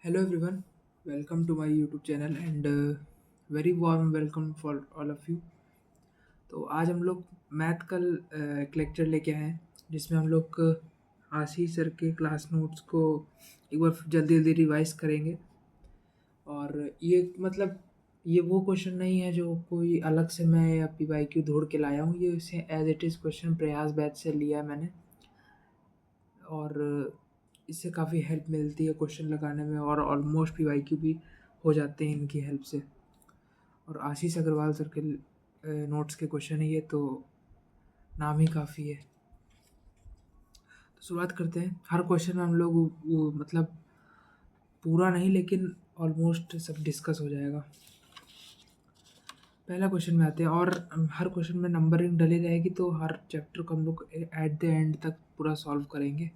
Hello everyone, welcome to my YouTube channel and very warm welcome for all of you. तो आज हम लोग math का एक लेक्चर लेके आए हैं जिसमें हम लोग आशीष सर के क्लास नोट्स को एक बार जल्दी जल्दी रिवाइज करेंगे। और ये वो क्वेश्चन नहीं है जो कोई अलग से मैं या PYQ ढूंढ के लाया हूँ, ये इसे एज इट इज़ क्वेश्चन प्रयास बैच से लिया है मैंने। और इससे काफ़ी हेल्प मिलती है क्वेश्चन लगाने में और ऑलमोस्ट PYQ भी हो जाते हैं इनकी हेल्प से। और आशीष अग्रवाल सर के नोट्स के क्वेश्चन है ये, तो नाम ही काफ़ी है। तो शुरुआत करते हैं। हर क्वेश्चन में हम लोग मतलब पूरा नहीं लेकिन ऑलमोस्ट सब डिस्कस हो जाएगा। पहला क्वेश्चन में आते हैं और हर क्वेश्चन में नंबरिंग डली रहेगी, तो हर चैप्टर को हम लोग एट द एंड तक पूरा सॉल्व करेंगे।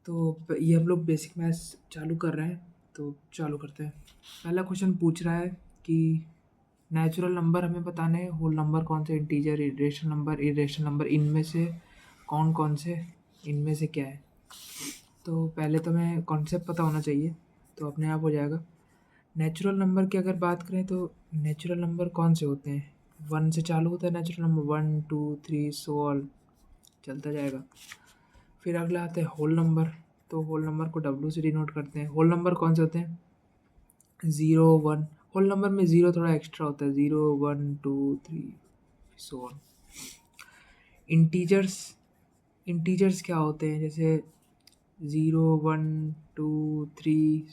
तो ये हम लोग बेसिक मैथ्स चालू कर रहे हैं, तो चालू करते हैं। पहला क्वेश्चन पूछ रहा है कि नेचुरल नंबर हमें बताने हैं, होल नंबर कौन से, इंटीजर, इरेशनल नंबर इनमें से कौन कौन से, इनमें से क्या है। तो पहले तो हमें कॉन्सेप्ट पता होना चाहिए, तो अपने आप हो जाएगा। नेचुरल नंबर की अगर बात करें तो नेचुरल नंबर कौन से होते हैं, 1 से चालू होता है नेचुरल नंबर, 1 2 3 सो ऑल चलता जाएगा। फिर अगला आता है होल नंबर, तो होल नंबर को W से डिनोट करते हैं। होल नंबर कौन से होते हैं, 0 1, होल नंबर में 0 थोड़ा एक्स्ट्रा होता है, 0 1 2 3 सो ऑन। इंटीजर्स क्या होते हैं, जैसे 0 1 2 3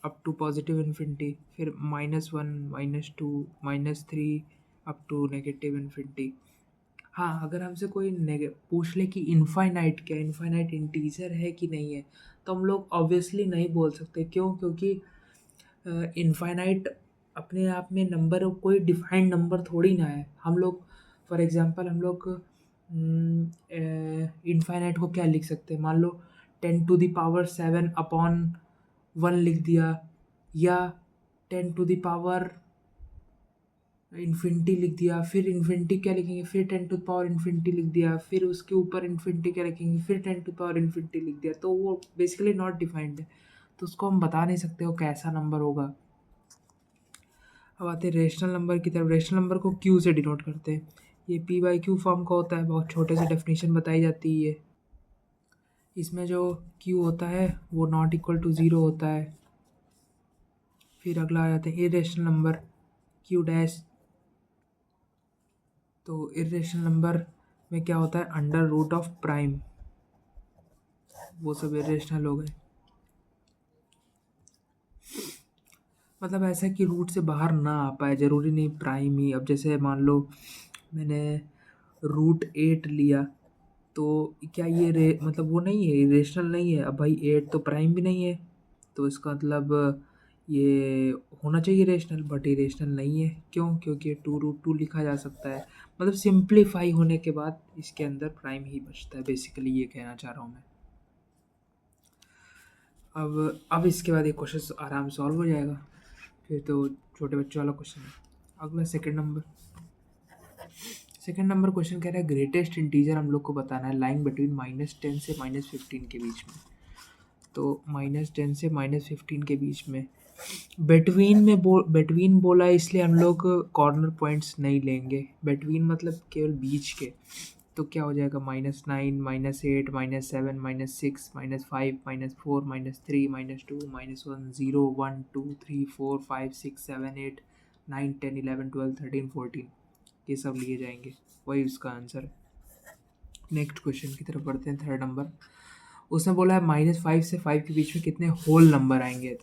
अप टू पॉजिटिव इन्फिनिटी, फिर -1 -2 -3 अप टू नेगेटिव इन्फिनिटी। हाँ, अगर हमसे कोई पूछ ले कि इनफाइनाइट क्या है, इनफाइनाइट इंटीजर है कि नहीं है, तो हम लोग ऑब्वियसली नहीं बोल सकते। क्यों? क्योंकि इनफाइनाइट अपने आप में नंबर कोई डिफाइंड नंबर थोड़ी ना है। हम लोग फॉर एग्जांपल हम लोग इनफाइनाइट को क्या लिख सकते हैं, मान लो 10⁻7 अपॉन 1 लिख दिया, या 10⁻, इन्फिनिटी लिख दिया, फिर इन्फिनिटी क्या लिखेंगे, फिर 10 इन्फिनिटी लिख दिया, फिर उसके ऊपर इन्फिनिटी क्या लिखेंगे, फिर 10 इन्फिनिटी लिख दिया, तो वो बेसिकली नॉट डिफाइंड है, तो उसको हम बता नहीं सकते वो कैसा नंबर होगा। अब आते हैं रेशनल नंबर की तरफ। रेशनल नंबर को Q से डिनोट करते हैं। ये PYQ फॉर्म का होता है, बहुत छोटे से डेफिनेशन बताई जाती है। इसमें जो Q होता है वो नॉट इक्वल टू 0 होता है। फिर अगला आ जाता है इरेशनल नंबर, Q डैश। तो इरेशनल नंबर में क्या होता है, अंडर रूट ऑफ प्राइम, वो सब इरेशनल हो गए। मतलब ऐसा कि रूट से बाहर ना आ पाए, ज़रूरी नहीं प्राइम ही। अब जैसे मान लो मैंने √8 लिया, तो क्या ये मतलब वो नहीं है, इरेशनल नहीं है। अब भाई 8 तो प्राइम भी नहीं है, तो इसका मतलब ये होना चाहिए रेशनल, बट इरेशनल नहीं है। क्यों? क्योंकि 2√2 लिखा जा सकता है। मतलब सिंप्लीफाई होने के बाद इसके अंदर प्राइम ही बचता है, बेसिकली ये कहना चाह रहा हूँ मैं। अब इसके बाद ये क्वेश्चन आराम से सॉल्व हो जाएगा। फिर तो छोटे बच्चों वाला क्वेश्चन है। अगला सेकंड नंबर क्वेश्चन कह रहा है ग्रेटेस्ट इंटीजर हम लोग को बताना है, लाइंग बिटवीन -10 से -15 के बीच में। तो -10 से -15 के बीच में बिटवीन बोला है, इसलिए हम लोग कॉर्नर पॉइंट्स नहीं लेंगे। बिटवीन मतलब केवल बीच के, तो क्या हो जाएगा, -9 -8 -7 -6 -5 -4 -3 -2 -1 0 1 2 3 4 5 6 7 8 9 10 11 12 13 14, ये सब लिए जाएंगे, वही उसका आंसर है। नेक्स्ट क्वेश्चन की तरफ बढ़ते हैं, थर्ड नंबर। उसने बोला है -5 से 5 के बीच में कितने होल नंबर आएंगे,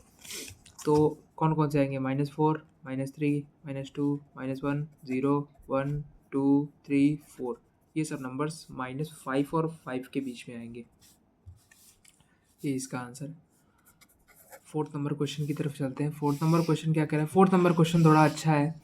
तो कौन कौन से आएंगे, -4 -3 -2 -1 0 1 2 3 4, ये सब नंबर्स -5 और 5 के बीच में आएंगे, ये इसका आंसर है। फोर्थ नंबर क्वेश्चन की तरफ चलते हैं। फोर्थ नंबर क्वेश्चन क्या कह रहा है, फोर्थ नंबर क्वेश्चन थोड़ा अच्छा है।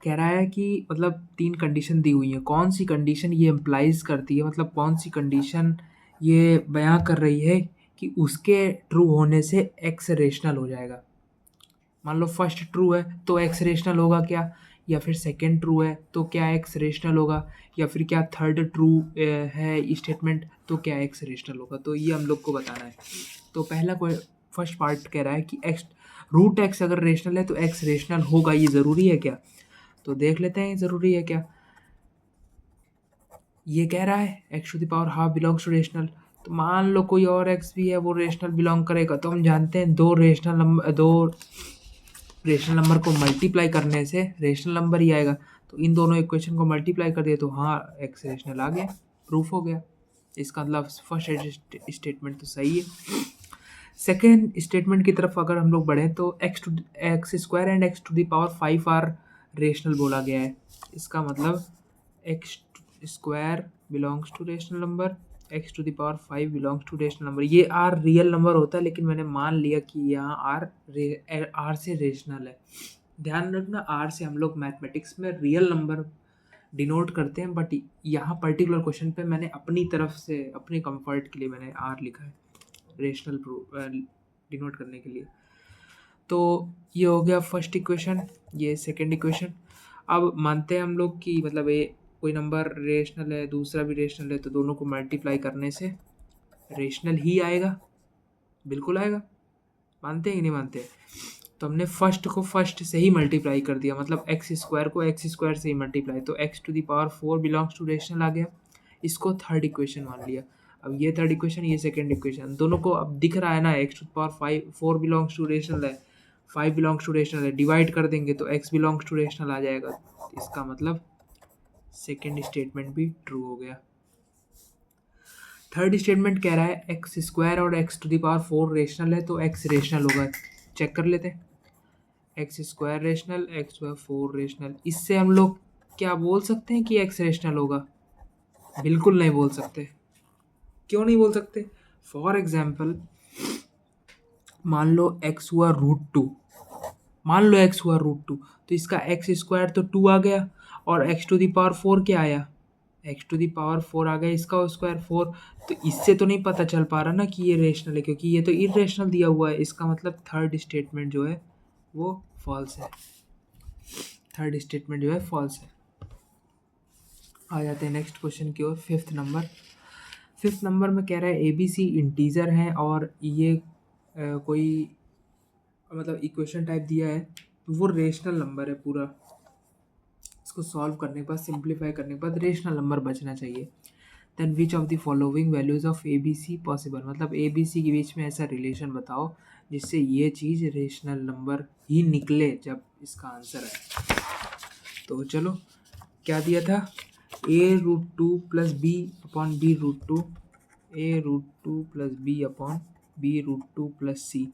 कह रहा है कि मतलब 3 कंडीशन दी हुई है, कौन सी कंडीशन ये इम्प्लाइज करती है, मतलब कौन सी कंडीशन ये बयां कर रही है कि उसके ट्रू होने से एक्स रेशनल हो जाएगा। मान लो फर्स्ट ट्रू है तो एक्स रेशनल होगा क्या, या फिर सेकंड ट्रू है तो क्या एक्स रेशनल होगा, या फिर क्या थर्ड ट्रू है स्टेटमेंट तो क्या एक्स रेशनल होगा, तो ये हम लोग को बताना है। तो फर्स्ट पार्ट कह रहा है कि एक्स रूट एक्स अगर रेशनल है तो एक्स रेशनल होगा, ये ज़रूरी है क्या? तो देख लेते हैं ये ज़रूरी है क्या। ये कह रहा है x to the power half belongs to rational, तो मान लो कोई और एक्स भी है वो रेशनल बिलोंग करेगा, तो हम जानते हैं दो रेशनल नंबर को मल्टीप्लाई करने से रेशनल नंबर ही आएगा। तो इन दोनों इक्वेशन को मल्टीप्लाई कर दिया तो हाँ एक्स रेशनल आ गया, प्रूफ हो गया। इसका मतलब फर्स्ट स्टेटमेंट तो सही है। सेकेंड स्टेटमेंट की तरफ अगर हम लोग बढ़ें तो x square and x to the power 5 are rational बोला गया है। इसका मतलब x square belongs to rational number, x to the power 5 belongs to rational number. ये आर रियल नंबर होता है लेकिन मैंने मान लिया कि यहाँ आर से रेशनल है। ध्यान रखना आर से हम लोग मैथमेटिक्स में रियल नंबर डिनोट करते हैं, बट यहाँ पर्टिकुलर क्वेश्चन पे मैंने अपनी तरफ से अपने कंफर्ट के लिए मैंने आर लिखा है रेशनल डिनोट करने के लिए। तो ये हो गया फर्स्ट इक्वेशन, ये सेकंड इक्वेशन। अब मानते हैं हम लोग कि मतलब ये कोई नंबर रेशनल है दूसरा भी रेशनल है, तो दोनों को मल्टीप्लाई करने से रेशनल ही आएगा, बिल्कुल आएगा। मानते हैं कि नहीं मानते? तो हमने फर्स्ट को फर्स्ट से ही मल्टीप्लाई कर दिया, मतलब एक्स स्क्वायर को एक्स स्क्वायर से ही मल्टीप्लाई, तो x to the power 4 belongs to rational आ गया। इसको थर्ड इक्वेशन मान लिया। अब ये थर्ड इक्वेशन ये सेकंड इक्वेशन, दोनों को अब दिख रहा है ना x to the power 4 belongs to rational है, 5 बिलोंग्स टू रेशनल है, डिवाइड कर देंगे तो एक्स बिलोंग्स टू रेशनल आ जाएगा। इसका मतलब सेकेंड स्टेटमेंट भी ट्रू हो गया। थर्ड स्टेटमेंट कह रहा है एक्स स्क्वायर और x to the power 4 rational है तो एक्स रेशनल होगा। चेक कर लेते हैं, x square rational x by 4 rational. इससे हम लोग क्या बोल सकते हैं कि एक्स रेशनल होगा? बिल्कुल नहीं बोल सकते। क्यों नहीं बोल सकते? फॉर एग्जाम्पल मान लो एक्स हुआ √2, मान लो एक्स हुआ √2, तो इसका एक्स स्क्वायर तो 2 आ गया और एक्स टू द पावर 4 क्या आया? एक्स टू द पावर 4 आ गया, इसका स्क्वायर 4। तो इससे तो नहीं पता चल पा रहा ना कि ये रेशनल है, क्योंकि ये तो इरेशनल दिया हुआ है। इसका मतलब थर्ड स्टेटमेंट जो है वो फॉल्स है, थर्ड स्टेटमेंट जो है फॉल्स है। आ जाते हैं नेक्स्ट क्वेश्चन की ओर। फिफ्थ नंबर में कह रहा है ABC इंटीजर है और ये कोई मतलब इक्वेशन टाइप दिया है, तो वो रेशनल नंबर है पूरा। इसको सॉल्व करने के बाद सिंप्लीफाई करने के बाद रेशनल नंबर बचना चाहिए। Then which of the following values of ABC possible, मतलब ABC के बीच में ऐसा रिलेशन बताओ जिससे ये चीज़ रेशनल नंबर ही निकले जब इसका आंसर है। तो चलो क्या दिया था, A√2 plus B upon B√2, A√2 plus B upon B√2 plus C.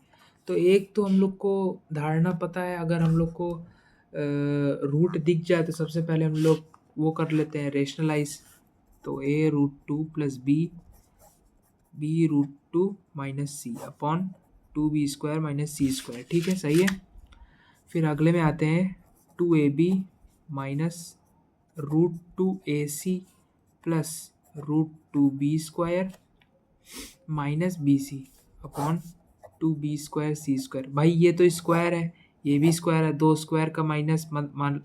तो एक तो हम लोग को धारणा पता है, अगर हम लोग को रूट दिख जाए तो सबसे पहले हम लोग वो कर लेते हैं रेशनलाइज। तो A√2 प्लस B√2 माइनस सी अपॉन 2B² माइनस C²। ठीक है, सही है। फिर अगले में आते हैं 2AB minus √2AC plus √2B² minus BC upon 2B² C²। भाई ये तो स्क्वायर है, ये भी स्क्वायर है, दो स्क्वायर का माइनस मान,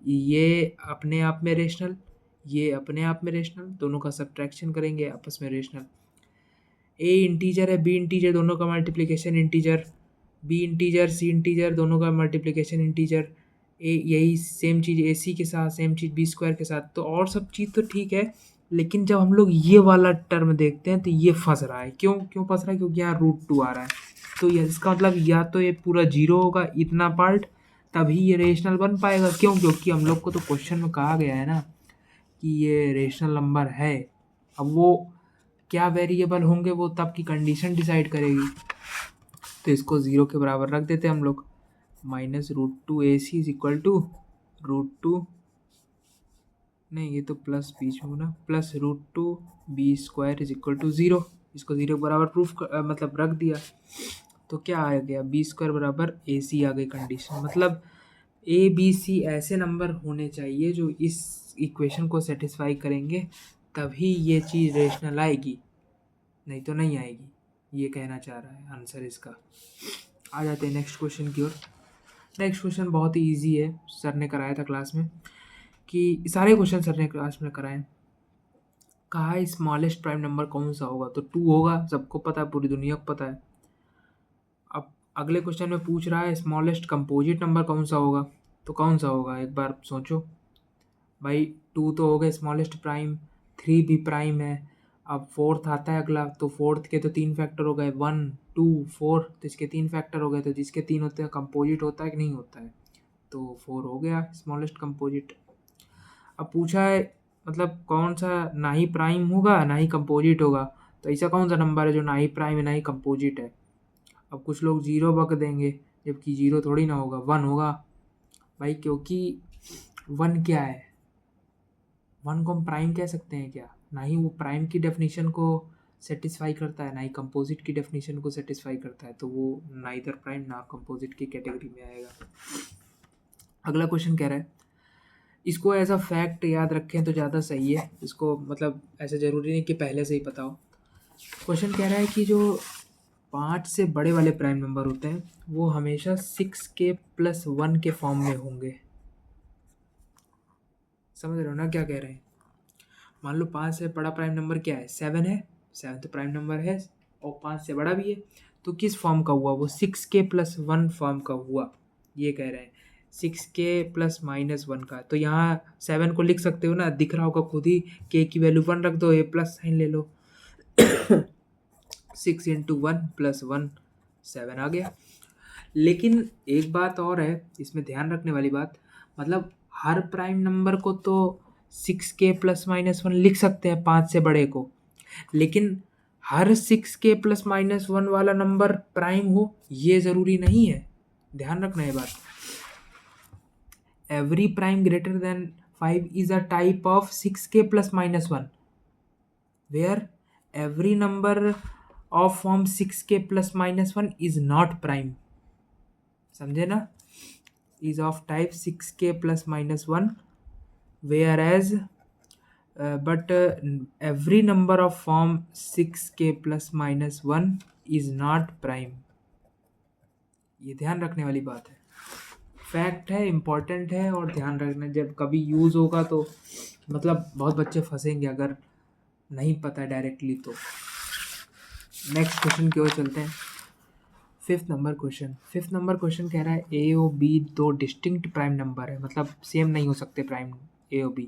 ये अपने आप में रेशनल, ये अपने आप में रेशनल, दोनों का सब्ट्रैक्शन करेंगे आपस में रेशनल। A इंटीजर है, B इंटीजर, दोनों का multiplication integer, B integer C integer, दोनों का मल्टीप्लिकेशन इंटीजर। यही सेम चीज़ AC के साथ, सेम चीज़ B² के साथ। तो और सब चीज़ तो ठीक है, लेकिन जब हम लोग ये वाला टर्म देखते हैं तो ये फंस रहा है। क्यों फंस रहा है? क्योंकि यहाँ √2 आ रहा है। तो ये इसका मतलब या तो ये पूरा 0 होगा इतना पार्ट, तभी ये रेशनल बन पाएगा। क्यों? क्योंकि हम लोग को तो क्वेश्चन में कहा गया है ना कि ये रेशनल नंबर है। अब वो क्या वेरिएबल होंगे वो तब की कंडीशन डिसाइड करेगी। तो इसको 0 के बराबर रख देते हैं हम लोग, minus √2AC is equal to √2, नहीं ये तो प्लस बीच में ना, plus √2B² is equal to 0। इसको 0 के बराबर मतलब रख दिया, तो क्या आ गया, B² बराबर AC आ गई कंडीशन। मतलब ABC ऐसे नंबर होने चाहिए जो इस इक्वेशन को सेटिस्फाई करेंगे, तभी ये चीज़ रेशनल आएगी, नहीं तो नहीं आएगी। ये कहना चाह रहा है आंसर इसका। आ जाते हैं नेक्स्ट क्वेश्चन की ओर। नेक्स्ट क्वेश्चन बहुत ही ईजी है, सर ने कराया था क्लास में, कि सारे क्वेश्चन सर ने क्लास में कराए। कहा है स्मॉलेस्ट प्राइम नंबर कौन सा होगा, तो 2 होगा, सबको पता है, पूरी दुनिया को पता है। अगले क्वेश्चन में पूछ रहा है स्मॉलेस्ट कंपोजिट नंबर कौन सा होगा, तो कौन सा होगा एक बार सोचो भाई। 2 तो हो गए स्मॉलेस्ट प्राइम, 3 भी प्राइम है। अब फोर्थ आता है अगला, तो फोर्थ के तो 3 फैक्टर हो गए, 1 2 4, तो इसके 3 फैक्टर हो गए, तो जिसके 3 होते हैं कंपोजिट होता है कि नहीं होता है, तो 4 हो गया स्मॉलेस्ट कंपोजिट। अब पूछा है मतलब कौन सा ना ही प्राइम होगा ना ही कंपोजिट होगा, तो ऐसा कौन सा नंबर है जो ना ही प्राइम है ना ही कंपोजिट है। अब कुछ लोग जीरो बक देंगे, जबकि जीरो थोड़ी ना होगा, 1 होगा भाई, क्योंकि 1 क्या है, 1 को हम प्राइम कह सकते हैं क्या, ना ही वो प्राइम की डेफिनेशन को सेटिस्फाई करता है ना ही कंपोजिट की डेफिनेशन को सेटिस्फाई करता है, तो वो ना इधर प्राइम ना कंपोजिट की कैटेगरी में आएगा। अगला क्वेश्चन कह रहा है, इसको एज अ फैक्ट याद रखें तो ज़्यादा सही है, इसको मतलब ऐसा ज़रूरी नहीं कि पहले से ही पता हो। क्वेश्चन कह रहा है कि जो 5 से बड़े वाले प्राइम नंबर होते हैं वो हमेशा 6k+1 के फॉर्म में होंगे। समझ रहे हो ना क्या कह रहे हैं। मान लो 5 से बड़ा प्राइम नंबर क्या है, 7 है, 7 तो प्राइम नंबर है और 5 से बड़ा भी है, तो किस फॉर्म का हुआ, वो 6k+1 फॉर्म का हुआ, ये कह रहे हैं 6k+-1 का। तो यहाँ 7 को लिख सकते हो ना, दिख रहा होगा खुद ही, k की वैल्यू 1 रख दो, ये प्लस साइन ले लो 6 × 1 + 1 7 आ गया। लेकिन एक बात और है इसमें ध्यान रखने वाली बात, मतलब हर प्राइम नंबर को तो 6k+-1 लिख सकते हैं 5 से बड़े को, लेकिन हर 6k+-1 वाला नंबर प्राइम हो ये ज़रूरी नहीं है, ध्यान रखना ये बात। Every prime greater than 5 is a type of 6k+-1 where every number of form 6k+-1 is not prime, समझे ना, is of type 6k+-1 whereas but every number of form 6k+-1 is not prime। ये ध्यान रखने वाली बात है, fact है, important है, और ध्यान रखना जब कभी यूज़ होगा तो मतलब बहुत बच्चे फंसेंगे अगर नहीं पता है डायरेक्टली तो। नेक्स्ट क्वेश्चन की ओर चलते हैं। फिफ्थ नंबर क्वेश्चन कह रहा है ए और बी दो डिस्टिंक्ट प्राइम नंबर है, मतलब सेम नहीं हो सकते प्राइम ए और बी,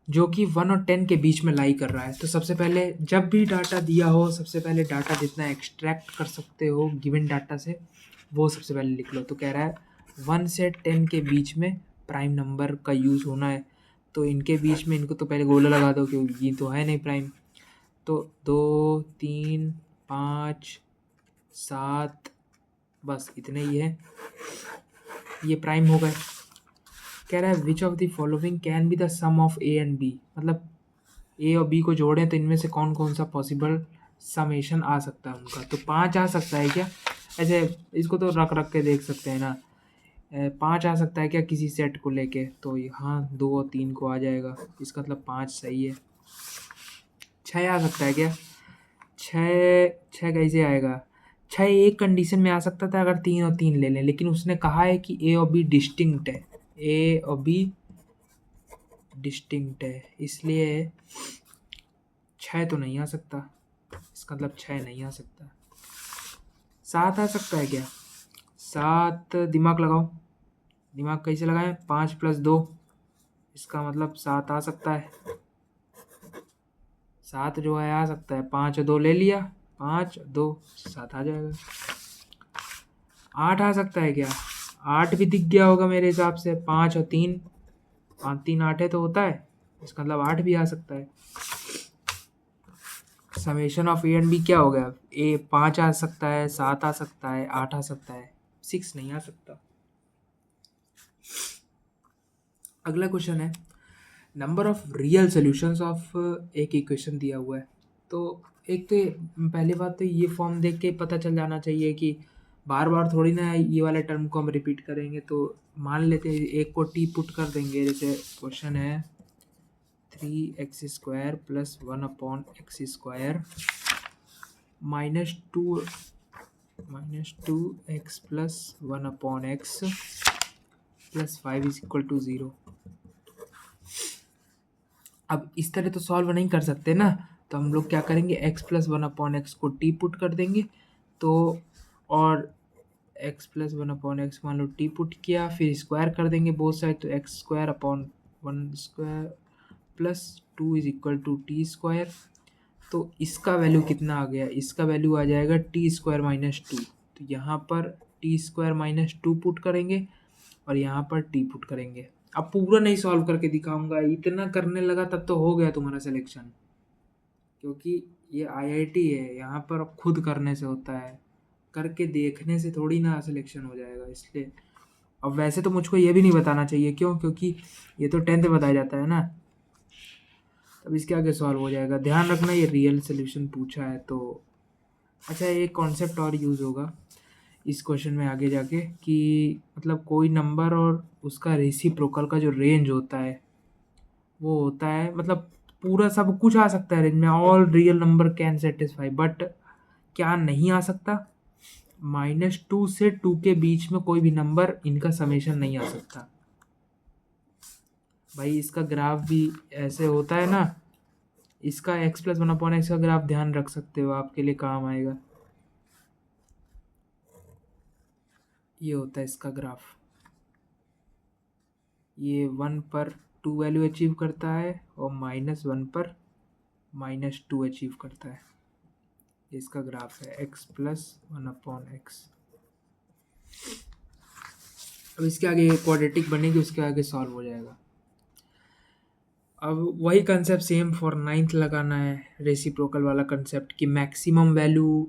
जो कि 1 और 10 के बीच में लाई कर रहा है। तो सबसे पहले जब भी डाटा दिया हो, सबसे पहले डाटा जितना एक्सट्रैक्ट कर सकते हो गिवन डाटा से वो सबसे पहले लिख लो। तो कह रहा है 1 से 10 के बीच में प्राइम नंबर का यूज़ होना है, तो इनके बीच में इनको तो पहले गोला लगा दो क्योंकि ये तो है नहीं प्राइम। तो 2 3 5 7 बस इतने ही है, ये प्राइम हो गए। कह रहा है which of the following can be the sum of A and B, मतलब ए और बी को जोड़ें तो इनमें से कौन कौन सा पॉसिबल समेशन आ सकता है उनका। तो 5 आ सकता है क्या, ऐसे इसको तो रख रख के देख सकते हैं ना, 5 आ सकता है क्या किसी सेट को लेके, तो हाँ 2 और 3 को आ जाएगा, इसका मतलब 5 सही है। 6 आ सकता है क्या, 6 कैसे आएगा, 6 एक कंडीशन में आ सकता था अगर 3 और 3 ले लें, लेकिन उसने कहा है कि ए और बी डिस्टिंक्ट है, ए और बी डिस्टिंक्ट है, इसलिए 6 तो नहीं आ सकता, इसका मतलब 6 नहीं आ सकता। 7 आ सकता है क्या, 7 दिमाग लगाओ, दिमाग कैसे लगाएं, 5 + 2, इसका मतलब 7 आ सकता है, 7 जो है आ सकता है, 5 और 2 ले लिया, 5 2 7 आ जाएगा। 8 आ सकता है क्या, 8 भी दिख गया होगा मेरे हिसाब से, 5 और 3, 5 3 8 है तो होता है, इसका मतलब 8 भी आ सकता है। Summation of A and B क्या हो गया, ए 5 आ सकता है, 7 आ सकता है, 8 आ सकता है, 6 नहीं आ सकता। अगला क्वेश्चन है number of real solutions of एक इक्वेशन दिया हुआ है। तो एक तो पहली बात तो ये फॉर्म देख के पता चल जाना चाहिए कि बार बार थोड़ी ना ये वाले टर्म को हम रिपीट करेंगे। तो मान लेते हैं एक को टी पुट कर देंगे, जैसे क्वेश्चन है 3x² + 1/x² -2x + 1/x + 5 = 0। अब इस तरह तो सॉल्व नहीं कर सकते ना, तो हम लोग क्या करेंगे, x + 1/x को टी पुट कर देंगे, तो और x plus one upon x मान लो टी पुट किया, फिर स्क्वायर कर देंगे बोथ साइड, तो x square upon one square plus two is equal to T square. तो इसका वैल्यू कितना आ गया, इसका वैल्यू आ जाएगा टी स्क्वायर माइनस टू। तो यहाँ पर T square minus two put करेंगे और यहाँ पर टी पुट करेंगे। अब पूरा नहीं सॉल्व करके दिखाऊंगा, इतना करने लगा तब तो हो गया तुम्हारा सिलेक्शन, क्योंकि ये आईआईटी है, यहाँ पर खुद करने से होता है, करके देखने से थोड़ी ना सिलेक्शन हो जाएगा। इसलिए अब वैसे तो मुझको ये भी नहीं बताना चाहिए, क्यों, क्योंकि ये तो 10th बताया जाता है ना, अब इसके आगे सॉल्व हो जाएगा। ध्यान रखना ये रियल सोल्यूशन पूछा है तो। अच्छा, एक कॉन्सेप्ट और यूज़ होगा इस क्वेश्चन में आगे जाके, कि मतलब कोई नंबर और उसका रेसिप्रोकल का जो रेंज होता है वो होता है, मतलब पूरा सब कुछ आ सकता है रेंज में, all real number can satisfy, but क्या नहीं आ सकता, -2 से 2 के बीच में कोई भी नंबर, इनका समेशन नहीं आ सकता। भाई इसका ग्राफ भी ऐसे होता है ना, इसका x plus one upon x का ग्राफ ध्यान रख सकते हो, आपके लिए काम आएगा। ये होता है इसका ग्राफ, ये 1 पर 2 वैल्यू अचीव करता है और -1 पर -2 अचीव करता है। ये इसका ग्राफ है x plus one upon x. अब इसके आगे क्वाड्रेटिक बनेगी, उसके आगे सॉल्व हो जाएगा। अब वही कंसेप्ट सेम फॉर 9th लगाना है, रेसिप्रोकल वाला कंसेप्ट, कि मैक्सिमम वैल्यू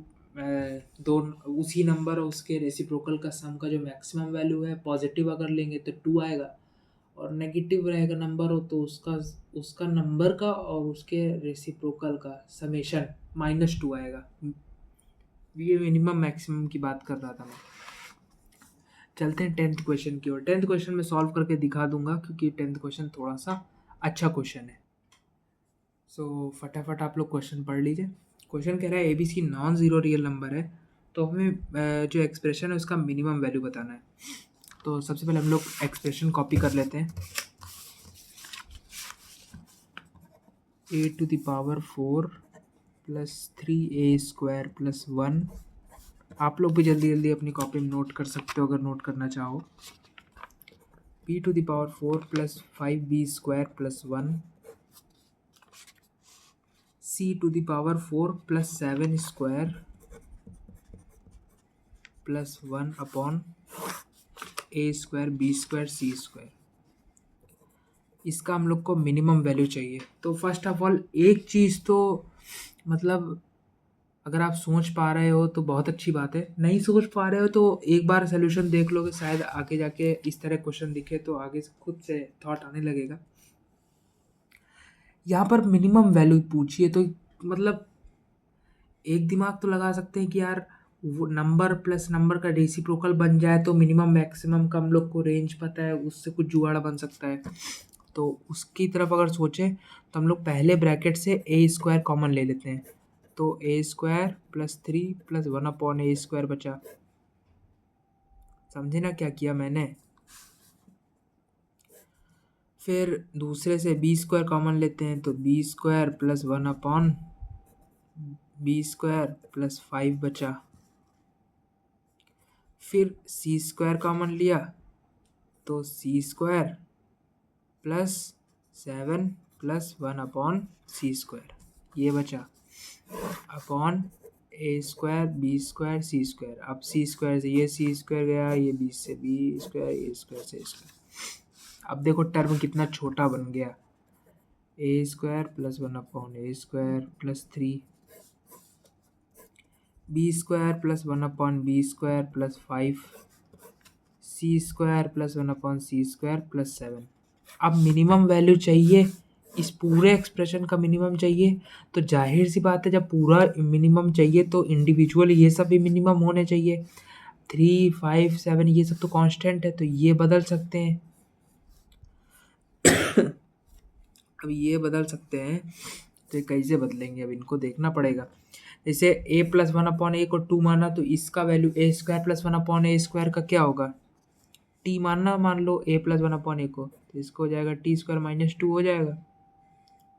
दो उसी नंबर और उसके रेसिप्रोकल का सम का जो मैक्सिमम वैल्यू है, पॉजिटिव अगर लेंगे तो 2 आएगा, और नेगेटिव रहेगा नंबर हो तो उसका नंबर का और उसके रेसिप्रोकल का समेशन -2 आएगा। ये मिनिमम मैक्सिमम की बात कर रहा था मैं। चलते हैं 10th क्वेश्चन की ओर। 10th क्वेश्चन में सॉल्व करके दिखा दूंगा, क्योंकि 10th क्वेश्चन थोड़ा सा अच्छा क्वेश्चन है। सो फटाफट आप लोग क्वेश्चन पढ़ लीजिए। क्वेश्चन कह रहा है ABC non zero real number है, तो हमें जो एक्सप्रेशन है उसका मिनिमम वैल्यू बताना है। तो सबसे पहले हम लोग एक्सप्रेशन कॉपी कर लेते हैं। a⁴ plus 3a² plus 1। आप लोग भी जल्दी जल्दी अपनी कॉपी में नोट कर सकते हो अगर नोट करना चाहो। b⁴ plus 5b² plus 1। c⁴ plus 7² plus 1 upon a² b² c²। इसका हम लोग को मिनिमम वैल्यू चाहिए। तो फर्स्ट ऑफ ऑल एक चीज़ तो, मतलब अगर आप सोच पा रहे हो तो बहुत अच्छी बात है, नहीं सोच पा रहे हो तो एक बार सोल्यूशन देख लोगे, शायद आगे जाके इस तरह क्वेश्चन दिखे तो आगे से खुद से थॉट आने लगेगा। यहाँ पर मिनिमम वैल्यू पूछिए तो मतलब एक दिमाग तो लगा सकते हैं कि यार वो नंबर प्लस नंबर का रेसिप्रोकल बन जाए तो मिनिमम मैक्सिमम का हम लोग को रेंज पता है, उससे कुछ जुगाड़ बन सकता है। तो उसकी तरफ अगर सोचें तो हम लोग पहले ब्रैकेट से a² कॉमन ले लेते हैं, तो a² plus 3 plus 1 upon a² बचा। समझे ना क्या किया मैंने। फिर दूसरे से b² कॉमन लेते हैं, तो b² plus 1 upon b² plus 5 बचा। फिर c² कॉमन लिया, तो c² plus 7 plus 1 upon c², ये बचा, अपॉन a² b² c²। अब c² से ये c² गया, ये b से b², ये स्क्वायर से a²। अब देखो टर्म कितना छोटा बन गया, a² plus 1 upon a² plus 3, b² plus 1 upon b² plus 5, c² plus 1 upon c² plus 7। अब मिनिमम वैल्यू चाहिए, इस पूरे एक्सप्रेशन का मिनिमम चाहिए, तो जाहिर सी बात है जब पूरा मिनिमम चाहिए तो इंडिविजुअल ये सब भी मिनिमम होने चाहिए। 3, 5, 7 ये सब तो कांस्टेंट है, तो ये बदल सकते हैं। अब ये बदल सकते हैं तो ये कैसे बदलेंगे, अब इनको देखना पड़ेगा। जैसे a प्लस 1 अपॉन a को 2 माना, तो इसका value a² plus 1 upon a² का क्या होगा, t मानना, मान लो a प्लस 1 अपॉन a को, तो इसको हो जाएगा t² माइनस 2 हो जाएगा।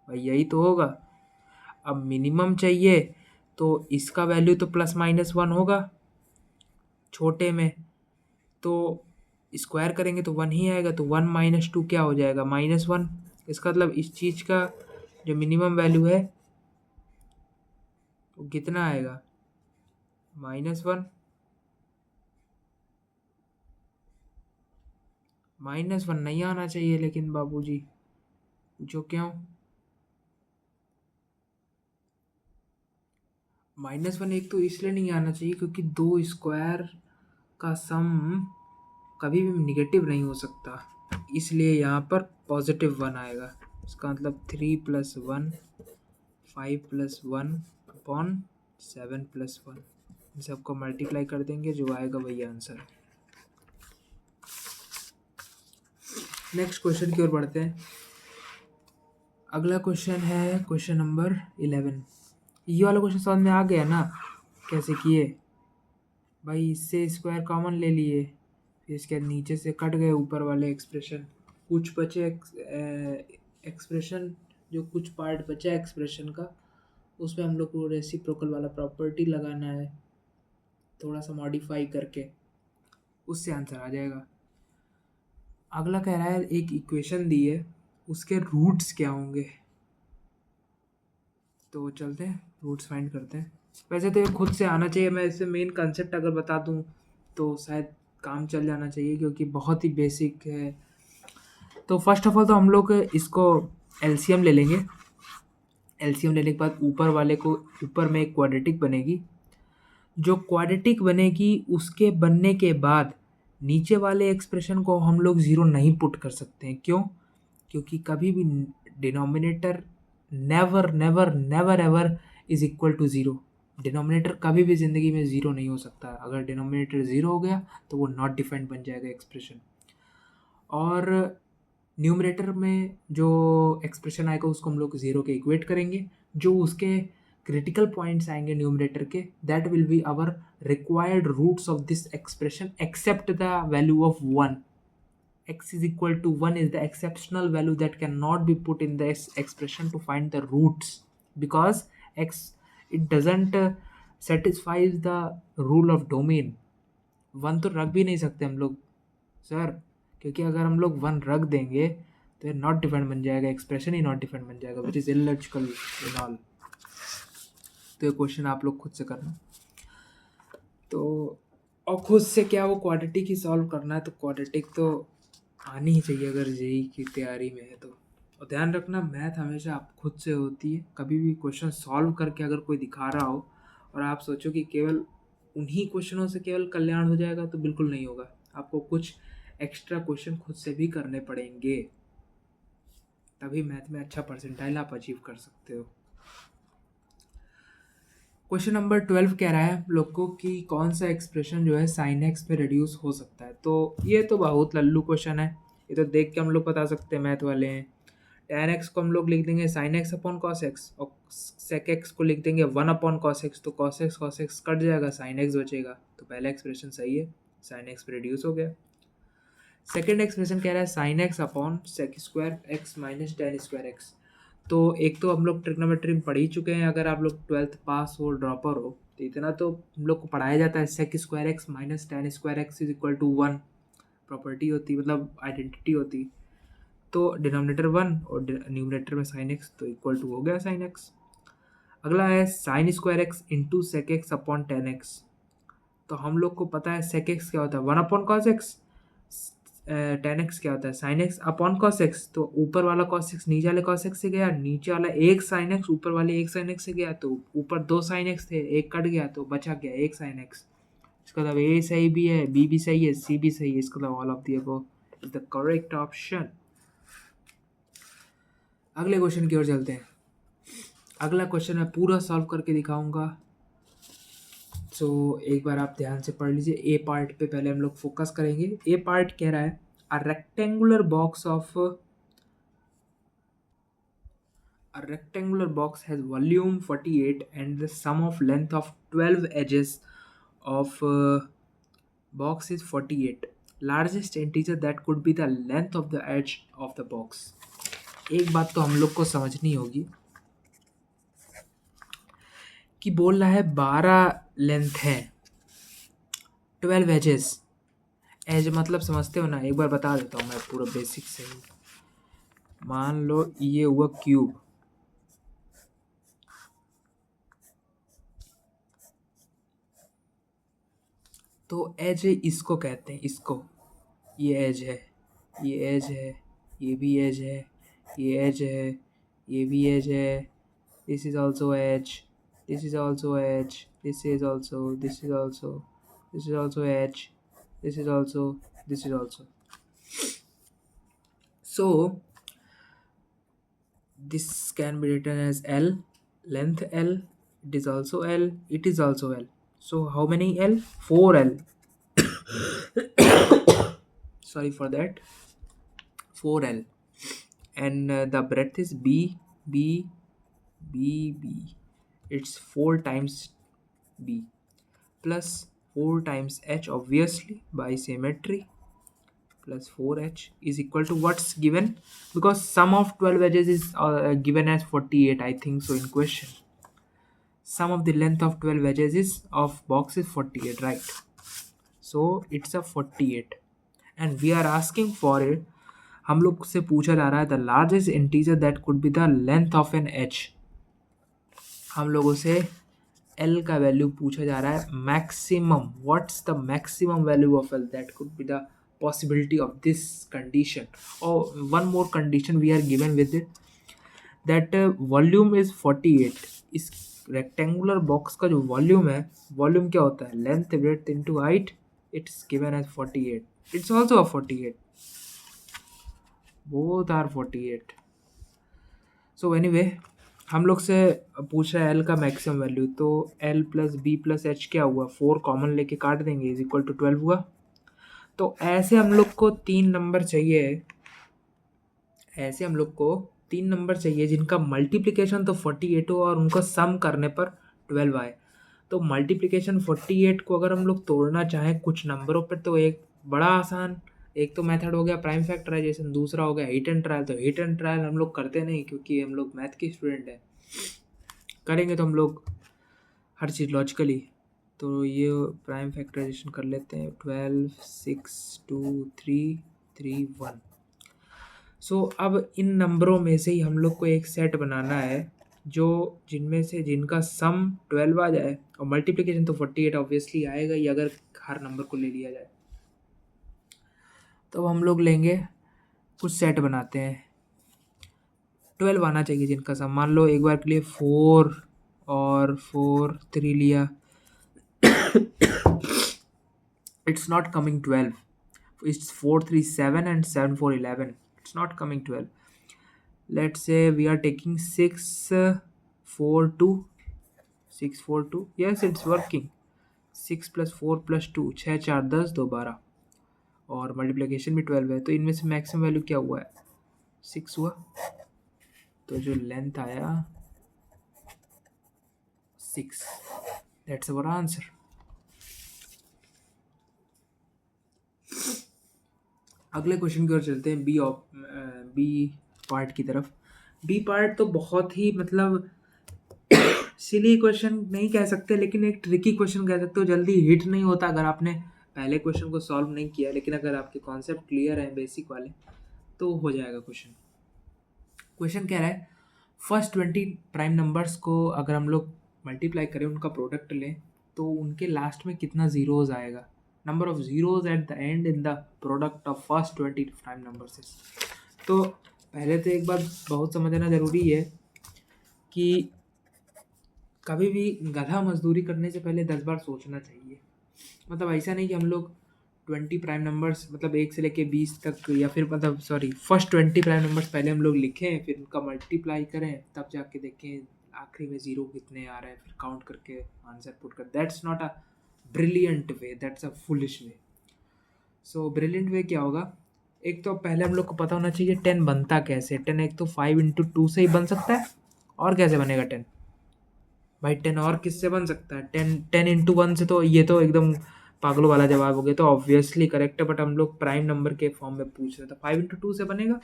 भाई यही तो होगा। अब मिनिमम चाहिए तो इसका वैल्यू तो +-1 होगा, छोटे में, तो स्क्वायर करेंगे तो 1 ही आएगा, तो 1 माइनस 2 क्या हो जाएगा? -1। इसका मतलब इस चीज़ का जो मिनिमम वैल्यू है वो कितना आएगा? -1। -1 नहीं आना चाहिए लेकिन बाबूजी, पूछो क्यों? -1 एक तो इसलिए नहीं आना चाहिए क्योंकि दो स्क्वायर का सम कभी भी नेगेटिव नहीं हो सकता, इसलिए यहाँ पर +1 आएगा। इसका मतलब 3 + 1 5 + 1 अपॉन 7 + 1, इन सबको मल्टीप्लाई कर देंगे, जो आएगा वही आंसर है। नेक्स्ट क्वेश्चन की ओर बढ़ते हैं। अगला क्वेश्चन है क्वेश्चन नंबर 11। ये वाला क्वेश्चन समझ में आ गया ना कैसे किए? भाई इससे स्क्वायर कॉमन ले लिए, फिर इसके नीचे से कट गए ऊपर वाले एक्सप्रेशन, कुछ बचे एक्सप्रेशन, जो कुछ पार्ट बचा एक्सप्रेशन का, उसमें हम लोग को रेसिप्रोकल वाला प्रॉपर्टी लगाना है, थोड़ा सा मॉडिफाई करके, उससे आंसर आ जाएगा। अगला कह रहा है एक इक्वेशन दी है, उसके रूट्स क्या होंगे, तो चलते हैं रूट्स फाइंड करते हैं। वैसे तो ये खुद से आना चाहिए, मैं इससे मेन कंसेप्ट अगर बता दूं तो शायद काम चल जाना चाहिए क्योंकि बहुत ही बेसिक है। तो फर्स्ट ऑफ ऑल तो हम लोग इसको एलसीएम ले लेंगे। एलसीएम लेने के बाद ऊपर वाले को, ऊपर में एक क्वाड्रेटिक बनेगी, जो क्वाड्रेटिक बनेगी उसके बनने के बाद नीचे वाले एक्सप्रेशन को हम लोग ज़ीरो नहीं पुट कर सकते हैं। क्यों? क्योंकि कभी भी denominator never never never ever is equal to zero. Denominator कभी भी ज़िंदगी में ज़ीरो नहीं हो सकता। अगर डिनोमिनेटर ज़ीरो हो गया तो वो नॉट डिफाइंड बन जाएगा एक्सप्रेशन। और न्यूमरेटर में जो एक्सप्रेशन आएगा उसको हम लोग ज़ीरो के इक्वेट करेंगे, जो उसके क्रिटिकल पॉइंट्स आएंगे न्यूमरेटर के, that will be our required roots of this expression except the value of 1। x is equal to 1 is the exceptional value that cannot be put in this expression to find the roots, because x, it doesn't satisfies the rule of domain। 1 तो रख भी नहीं सकते हम लोग sir, क्योंकि अगर हम लोग 1 रख देंगे तो ये नॉट डिफाइंड बन जाएगा, एक्सप्रेशन ही नॉट डिफाइंड बन जाएगा, which is illogical in all. तो ये क्वेश्चन आप लोग खुद से करना। तो और खुद से क्या वो क्वाड्रेटिक ही सॉल्व करना है, तो क्वाड्रेटिक तो आनी ही चाहिए अगर जेई की तैयारी में है तो। और ध्यान रखना मैथ हमेशा आप खुद से होती है। कभी भी क्वेश्चन सॉल्व करके अगर कोई दिखा रहा हो और आप सोचो कि केवल उन्हीं क्वेश्चनों से केवल कल्याण हो जाएगा, तो बिल्कुल नहीं होगा। आपको कुछ एक्स्ट्रा क्वेश्चन खुद से भी करने पड़ेंगे, तभी मैथ में अच्छा परसेंटाइल आप अचीव कर सकते हो। क्वेश्चन नंबर 12 कह रहा है हम लोग को कि कौन सा एक्सप्रेशन जो है साइन एक्स में रिड्यूस हो सकता है। तो ये तो बहुत लल्लू क्वेश्चन है, ये तो देख के हम लोग बता सकते हैं, मैथ वाले हैं। tan एक्स को हम लोग लिख देंगे sign x upon cos x, और sec एक्स को लिख देंगे 1 अपॉन कॉस एक्स, तो कॉस एक्स कट जाएगा, साइन एक्स बचेगा। तो पहला एक्सप्रेशन सही है, साइन एक्स में रिड्यूस हो गया। सेकेंड एक्सप्रेशन कह रहा है sine x upon sec square x minus tan square x. तो एक तो हम लोग ट्रिग्नोमेट्री में पढ़ ही चुके हैं, अगर आप लोग 12th पास हो, ड्रॉपर हो, तो इतना तो हम लोग को पढ़ाया जाता है, sec square x minus tan square x is equal to 1 property होती, मतलब आइडेंटिटी होती। तो डिनोमिनेटर 1 और न्यूमरेटर में साइन एक्स, तो इक्वल टू हो गया साइन एक्स। अगला है sine square x into sec x upon tan x. तो हम लोग को पता है सेक एक्स क्या होता है, 1 upon cos x, ten x क्या होता है sine x upon cos x. तो ऊपर वाला कॉस एक्स नीचे वाले कॉस एक्स से गया, नीचे वाला एक साइन एक्स ऊपर वाले एक साइन एक्स से गया, तो ऊपर दो साइन एक्स थे, एक कट गया तो बचा गया एक साइन एक्स। इसका मतलब ए सही भी है, बी भी सही है, सी भी सही है, इसका मतलब all of the above is the correct option. अगले क्वेश्चन की ओर चलते हैं। अगला क्वेश्चन मैं पूरा सॉल्व करके दिखाऊंगा, सो एक बार आप ध्यान से पढ़ लीजिए। ए पार्ट पे पहले हम लोग फोकस करेंगे। ए पार्ट कह रहा है a rectangular box has volume 48 and the sum of length of 12 edges of box is 48. Largest integer that could be the length of the edge of the box. एक बात तो हम लोग को समझनी होगी कि बोल रहा है 12 लेंथ है, 12 एजेस। एज मतलब समझते हो ना, एक बार बता देता हूँ मैं पूरा बेसिक से ही। मान लो ये हुआ क्यूब, तो एज इसको कहते हैं, इसको, ये एज है, ये एज है, ये भी एज है, ये एज है, ये भी एज है, this is also edge, this is also edge, this is also, this is also, this is also edge, this is also, this is also. So this can be written as L, length L, it is also L, it is also L. So how many L? 4L. Sorry for that. 4L. And the breadth is B, B, B, B. It's 4 times B plus 4 times H, obviously by symmetry, plus 4H is equal to what's given, because sum of 12 edges is given as 48, I think so, in question. Sum of the length of 12 edges is of box is 48, right? So it's a 48 and we are asking for it. हम लोग से पूछा जा रहा है the largest integer that could be the length of N H. हम लोगों से एल का वैल्यू पूछा जा रहा है, maximum, what's the maximum value of L that could be the possibility of this condition. Or one more condition we are given with it, that volume is 48. इस rectangular box का जो volume है, volume क्या होता है, length breadth into height, it's given as 48, it's also a 48, both are 48. So anyway हम लोग से पूछ रहा है एल का मैक्सिमम वैल्यू, तो L plus B plus H क्या हुआ, 4 कॉमन लेके काट देंगे, इज इक्वल टू 12 हुआ। तो ऐसे हम लोग को 3 नंबर चाहिए, ऐसे हम लोग को 3 नंबर चाहिए जिनका मल्टीप्लिकेशन तो 48 हो और उनका सम करने पर 12 आए। तो मल्टीप्लिकेशन 48 को अगर हम लोग तोड़ना चाहें कुछ नंबरों पर, तो एक बड़ा आसान, एक तो मेथड हो गया प्राइम फैक्टराइजेशन, दूसरा हो गया हिट एंड ट्रायल। तो हिट एंड ट्रायल हम लोग करते नहीं क्योंकि हम लोग मैथ के स्टूडेंट हैं, करेंगे तो हम लोग हर चीज़ लॉजिकली। तो ये प्राइम फैक्टराइजेशन कर लेते हैं, 12 6 2 3 3 1। सो अब इन नंबरों में से ही हम लोग को एक सेट बनाना है जो जिनमें से जिनका सम 12 आ जाए और मल्टीप्लिकेशन तो 48 ऑब्वियसली आएगा ही अगर हर नंबर को ले लिया जाए। तो हम लोग लेंगे, कुछ सेट बनाते हैं, 12 आना चाहिए जिनका सम। मान लो एक बार के लिए 4 और 4 3 लिया, it's not coming 12, it's 4 3 7 and 7 4 11, it's not coming 12. Let's say we are taking 6 4 2, 6 4 2, yes it's working, 6 plus 4 plus 2, 6 4 10 2 12 और मल्टीप्लिकेशन भी 12 है। तो इनमें से मैक्सिमम वैल्यू क्या हुआ है, 6 हुआ। तो जो लेंथ आया 6, दैट्स अवर आंसर। अगले क्वेश्चन की ओर चलते हैं, बी पार्ट की तरफ। बी पार्ट तो बहुत ही मतलब सिली क्वेश्चन नहीं कह सकते, लेकिन एक ट्रिकी क्वेश्चन कह सकते हो, जल्दी हिट नहीं होता अगर आपने पहले क्वेश्चन को सॉल्व नहीं किया, लेकिन अगर आपके कॉन्सेप्ट क्लियर है बेसिक वाले तो हो जाएगा क्वेश्चन। क्वेश्चन कह रहा है फर्स्ट 20 प्राइम नंबर्स को अगर हम लोग मल्टीप्लाई करें, उनका प्रोडक्ट लें, तो उनके लास्ट में कितना ज़ीरोज़ आएगा, number of zeros at the and in the product of first 20 prime numbers. तो पहले तो एक बात बहुत समझना ज़रूरी है कि कभी भी गधा मजदूरी करने से पहले 10 बार सोचना चाहिए। मतलब ऐसा नहीं कि हम लोग 20 प्राइम नंबर्स मतलब 1 से लेके 20 तक, या फिर मतलब सॉरी फर्स्ट 20 प्राइम नंबर्स पहले हम लोग लिखें, फिर उनका मल्टीप्लाई करें, तब जाके देखें आखिरी में ज़ीरो कितने आ रहे हैं, फिर काउंट करके आंसर पुट कर। That's not a brilliant way, that's a foolish way. So brilliant way क्या होगा, एक तो पहले हम लोग को पता होना चाहिए 10 बनता कैसे। 10 एक तो 5 इंटू 2 से ही बन सकता है, और कैसे बनेगा 10 भाई, 10 और किससे बन सकता है, 10 इंटू 1 से, तो ये तो एकदम पागलों वाला जवाब हो गया, तो ऑब्वियसली करेक्ट है, बट हम लोग प्राइम नंबर के फॉर्म में पूछ रहे थे, 5 इंटू 2 से बनेगा।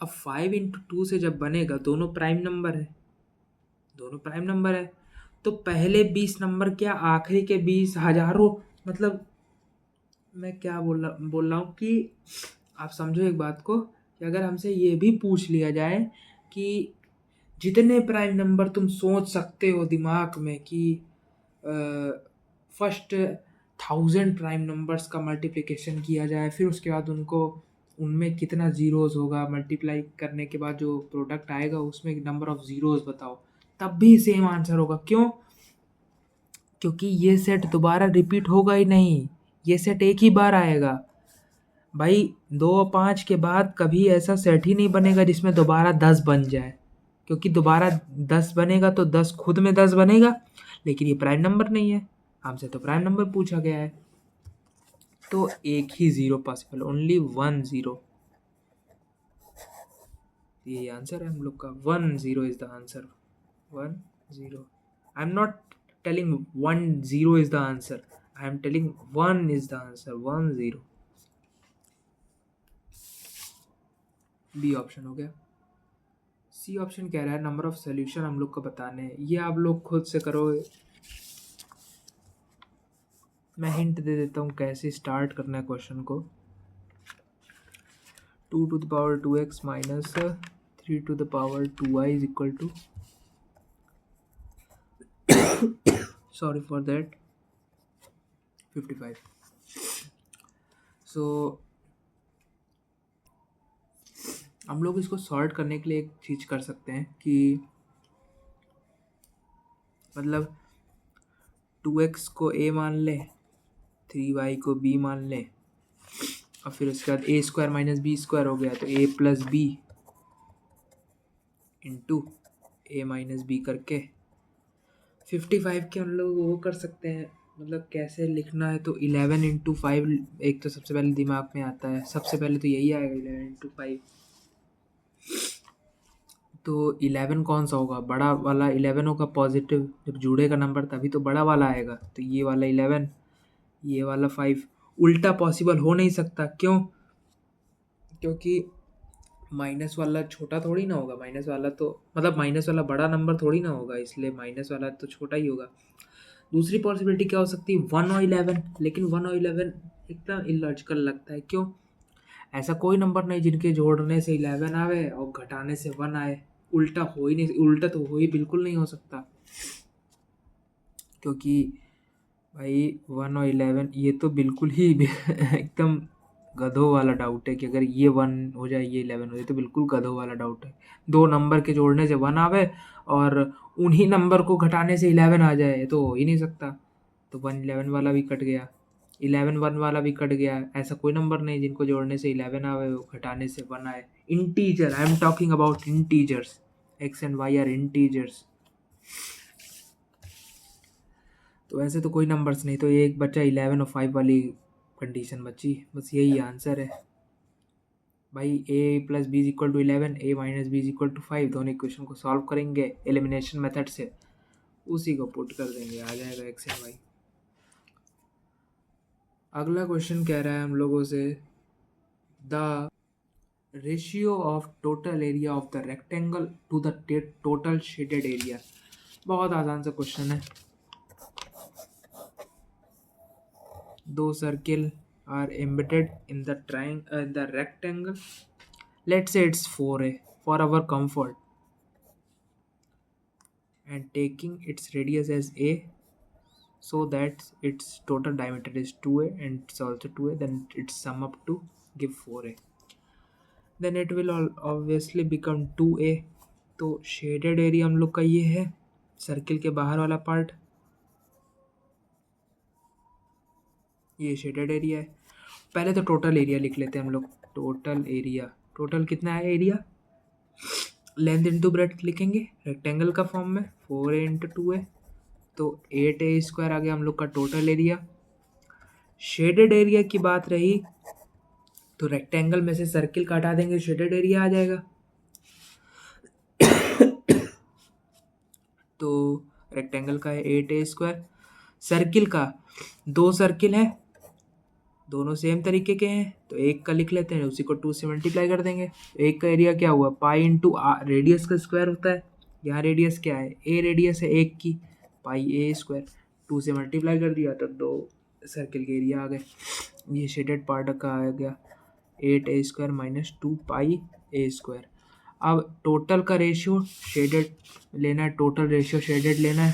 अब 5 इंटू 2 से जब बनेगा, दोनों प्राइम नंबर है, दोनों प्राइम नंबर है, तो पहले 20 नंबर क्या आखिरी के 20 हजारों, मतलब मैं क्या बोल रहा हूँ कि आप समझो एक बात को कि अगर हमसे ये भी पूछ लिया जाए कि जितने प्राइम नंबर तुम सोच सकते हो दिमाग में कि फर्स्ट 1000 प्राइम नंबर्स का मल्टीप्लिकेशन किया जाए, फिर उसके बाद उनको उनमें कितना ज़ीरोज़ होगा, मल्टीप्लाई करने के बाद जो प्रोडक्ट आएगा उसमें नंबर ऑफ़ ज़ीरोज़ बताओ, तब भी सेम आंसर होगा। क्यों? क्योंकि ये सेट दोबारा रिपीट होगा ही नहीं, ये सेट एक ही बार आएगा भाई। 2 और 5 के बाद कभी ऐसा सेट ही नहीं बनेगा जिसमें दोबारा 10 बन जाए, क्योंकि दोबारा 10 बनेगा तो 10 खुद में 10 बनेगा, लेकिन ये प्राइम नंबर नहीं है, हमसे तो प्राइम नंबर पूछा गया है। तो एक ही ज़ीरो पॉसिबल, ओनली 1 ज़ीरो, ये आंसर है हम लोग का। 1 zero is the answer, 1 zero. I am not telling 1 zero is the answer, I am telling 1 is the answer, 1 zero. B option हो गया। सी ऑप्शन कह रहा है नंबर ऑफ सोल्यूशन हम लोग को बताने हैं, ये आप लोग खुद से करो। मैं हिंट दे देता हूँ कैसे स्टार्ट करना है क्वेश्चन को। 2 to the power 2x minus 3 to the power 2y is equal to sorry for that 55। सो हम लोग इसको सॉर्ट करने के लिए एक चीज़ कर सकते हैं कि मतलब 2x को a मान ले, 3y को b मान ले, और फिर उसके बाद a square minus B square हो गया तो a plus B into a minus B करके 55 के हम लोग वो कर सकते हैं। मतलब कैसे लिखना है तो 11 इंटू 5 एक तो सबसे पहले दिमाग में आता है, सबसे पहले तो यही आएगा 11 इंटू 5। तो 11 कौन सा होगा, बड़ा वाला 11 होगा पॉजिटिव, जब जुड़ेगा नंबर तभी तो बड़ा वाला आएगा। तो ये वाला 11, ये वाला 5, उल्टा पॉसिबल हो नहीं सकता। क्यों? क्योंकि माइनस वाला छोटा थोड़ी ना होगा, माइनस वाला तो मतलब माइनस वाला बड़ा नंबर थोड़ी ना होगा, इसलिए माइनस वाला तो छोटा ही होगा। दूसरी पॉसिबिलिटी क्या हो सकती है, 1 और 11, लेकिन 1 और 11 एकदम इलॉजिकल लगता है। क्यों? ऐसा कोई नंबर नहीं जिनके जोड़ने से 11 आवे और घटाने से 1 आए, उल्टा हो ही नहीं, उल्टा तो हो ही बिल्कुल नहीं हो सकता। क्योंकि भाई 1 और 11 ये तो बिल्कुल ही एकदम गधों वाला डाउट है कि अगर ये 1 हो जाए ये 11 हो जाए, तो बिल्कुल गधों वाला डाउट है। 2 नंबर के जोड़ने से 1 आवे और उन्हीं नंबर को घटाने से 11 आ जाए, तो हो ही नहीं सकता। तो 1 11 वाला भी कट गया, 11 1 वाला भी कट गया। ऐसा कोई नंबर नहीं जिनको जोड़ने से 11 आवे वो घटाने से 1 आए। Integer, I am talking about integers, x and y are integers. तो ऐसे तो कोई नंबर्स नहीं, तो एक बच्चा 11 और 5 वाली कंडीशन बची, बस यही आंसर है भाई। a plus B is equal to 11, a minus B is equal to 5, दोनों इक्वेशन को सॉल्व करेंगे एलिमिनेशन मेथड से, उसी को पुट कर देंगे, आ जाएगा x एंड y। अगला क्वेश्चन कह रहा है हम लोगों से the ratio of total area of the rectangle to the total shaded area. बहुत आसान सा क्वेश्चन है। दो circle are embedded in the rectangle. Let's say it's 4a for our comfort, and taking its radius as a, so that its total diameter is 2a and it's also 2a, then its sum up to give 4a, then it will obviously become 2a। तो shaded area हम लोग का ये है, circle के बाहर वाला part, ये शेडेड एरिया है। पहले तो टोटल एरिया लिख लेते हैं हम लोग। टोटल एरिया, टोटल कितना है एरिया, लेंथ इंटू ब्रेड्थ लिखेंगे रेक्टेंगल का फॉर्म में, 4a इंटू 2a, तो 8a स्क्वायर आ गया हम लोग का टोटल एरिया। शेडेड एरिया की बात रही तो रेक्टेंगल में से सर्किल का हटा देंगे, शेडेड एरिया आ जाएगा। तो रेक्टेंगल का है 8a स्क्वायर, सर्किल का 2 सर्किल है, दोनों सेम तरीके के हैं, तो एक का लिख लेते हैं, उसी को 2 से मल्टीप्लाई कर देंगे। एक का एरिया क्या हुआ, पाई इंटू रेडियस का स्क्वायर होता है, यहाँ रेडियस क्या है, ए रेडियस है एक की, पाई ए स्क्वायर, 2 से मल्टीप्लाई कर दिया तो 2 सर्किल के एरिया आ गए। ये शेडेड पार्ट का आ गया 8a square minus 2 pi a square. अब टोटल का रेशियो शेडेड लेना है, टोटल रेशियो शेडेड लेना है,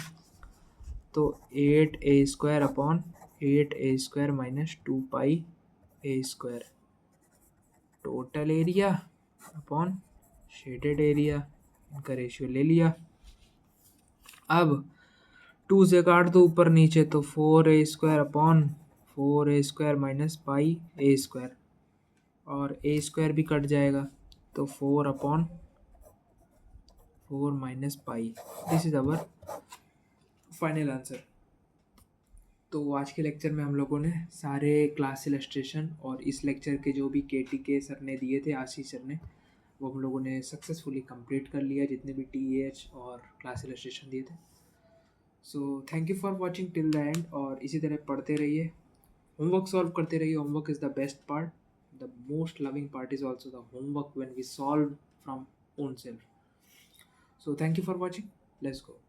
तो 8a square upon 8a square minus 2 pi a square, total area upon shaded area, इनका रेशियो ले लिया। अब 2 से काट दो ऊपर नीचे, तो 4a square upon 4a square minus pi a square, और ए स्क्वायर भी कट जाएगा, तो 4 upon 4 minus pi. This is our final answer. तो आज के लेक्चर में हम लोगों ने सारे क्लास इलस्ट्रेशन और इस लेक्चर के जो भी के सर ने दिए थे, आशीष सर ने, वो हम लोगों ने सक्सेसफुली कंप्लीट कर लिया, जितने भी TH और क्लास इलस्ट्रेशन दिए थे। So thank you for watching till the end, और इसी तरह पढ़ते रहिए, होमवर्क सॉल्व करते रहिए। Homework is the best part, the most loving part is also the homework when we solve from own self. So thank you for watching, let's go.